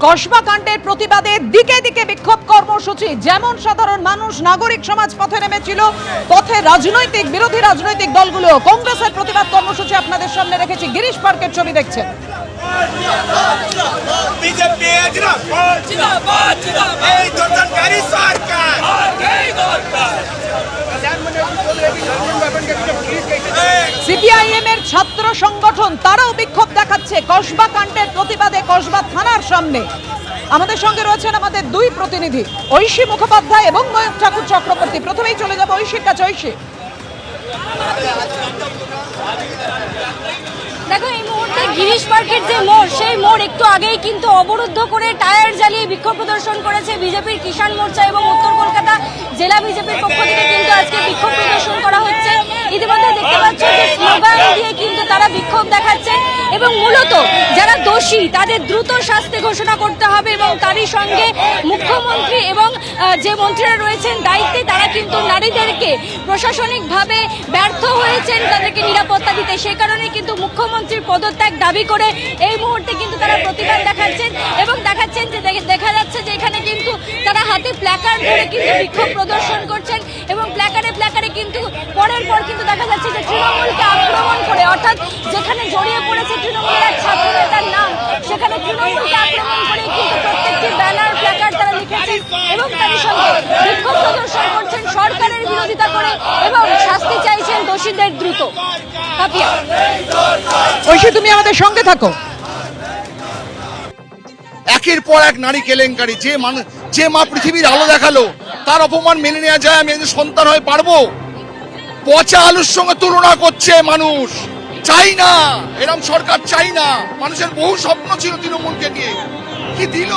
কসবা কাণ্ডের প্রতিবাদে দিকে দিকে বিক্ষোভ কর্মসূচি, যেমন সাধারণ মানুষ নাগরিক সমাজ পথে নেমেছিল, পথে রাজনৈতিক বিরোধী রাজনৈতিক দলগুলো কংগ্রেসের প্রতিবাদ কর্মসূচি আপনাদের সামনে রেখেছি। গিরিশ পার্কের ছবি দেখছেন। সিপিআইএম এর ছাত্র সংগঠন তারাও বিক্ষোভ দেখাচ্ছে কসবা কাণ্ডের প্রতিবাদে কসবা থানার সামনে। আমাদের সঙ্গে রয়েছেন আমাদের দুই প্রতিনিধি, ঐশী মুখোপাধ্যায় এবং ময়ূর ঠাকুর চক্রবর্তী। প্রথমেই চলে যাব ঐশীর কাছে। ঐশী, দেখো এই মুহূর্তে গিরিশ পার্কের যে মোড়, সেই মোড় একটু আগেই কিন্তু অবরুদ্ধ করে টায়ার জ্বালিয়ে বিক্ষোভ প্রদর্শন করেছে বিজেপির কিষাণ মোর্চা এবং উত্তর কলকাতা জেলা বিজেপির পক্ষ থেকে কিন্তু আজকে বিক্ষোভ প্রদর্শন করা হচ্ছে। ইতিমধ্যে দেখতে পাচ্ছ যে স্লোগান দিয়ে কিন্তু তারা বিক্ষোভ দেখাচ্ছেন এবং মূলত যারা দোষী তাদের দ্রুত শাস্তি ঘোষণা করতে হবে এবং তারই সঙ্গে মুখ্যমন্ত্রী এবং যে মন্ত্রীরা রয়েছেন দায়িত্বে তারা কিন্তু নারীদেরকে প্রশাসনিকভাবে ব্যর্থ হয়েছেন তাদেরকে নিরাপত্তা দিতে। সেই কারণে কিন্তু মুখ্যমন্ত্রীর পদত্যাগ দাবি করে এই মুহূর্তে কিন্তু তারা প্রতিবাদ দেখাচ্ছেন এবং দেখাচ্ছেন যে দেখা যাচ্ছে যে এখানে কিন্তু তারা হাতে প্ল্যাকার্ড ধরে কিন্তু বিক্ষোভ প্রদর্শন করছেন এবং প্ল্যাকার্ডে কিন্তু পরের পর কিন্তু দেখা যাচ্ছে যে তৃণমূলকে আক্রমণ করে, অর্থাৎ যেখানে জড়িয়ে পড়েছে তৃণমূলের এক ছাত্র নেতার নাম, সেখানে তৃণমূলকে আক্রমণ করে কিন্তু প্রত্যেকটি ব্যানার প্ল্যাকার্ড তারা লিখেছেন এবং তার সঙ্গে বিক্ষোভ প্রদর্শন করছেন সরকারের বিরোধিতা করে এবং শাস্তি চাইছেন দোষীদের দ্রুত। ঐশী, তুমি আমাদের সঙ্গে থাকো। একের পর এক নারী কেলেঙ্কারি, যে মা পৃথিবীর আলো দেখালো তার অপমান মেনে নেওয়া যায়? আমি একজন সন্তান হয়ে পারবো? পচা আলুর সঙ্গে তুলনা করছে মানুষ। চাই না, এরকম সরকার চাই না। মানুষের বহু স্বপ্ন ছিল তৃণমূলকে নিয়ে, কি দিল?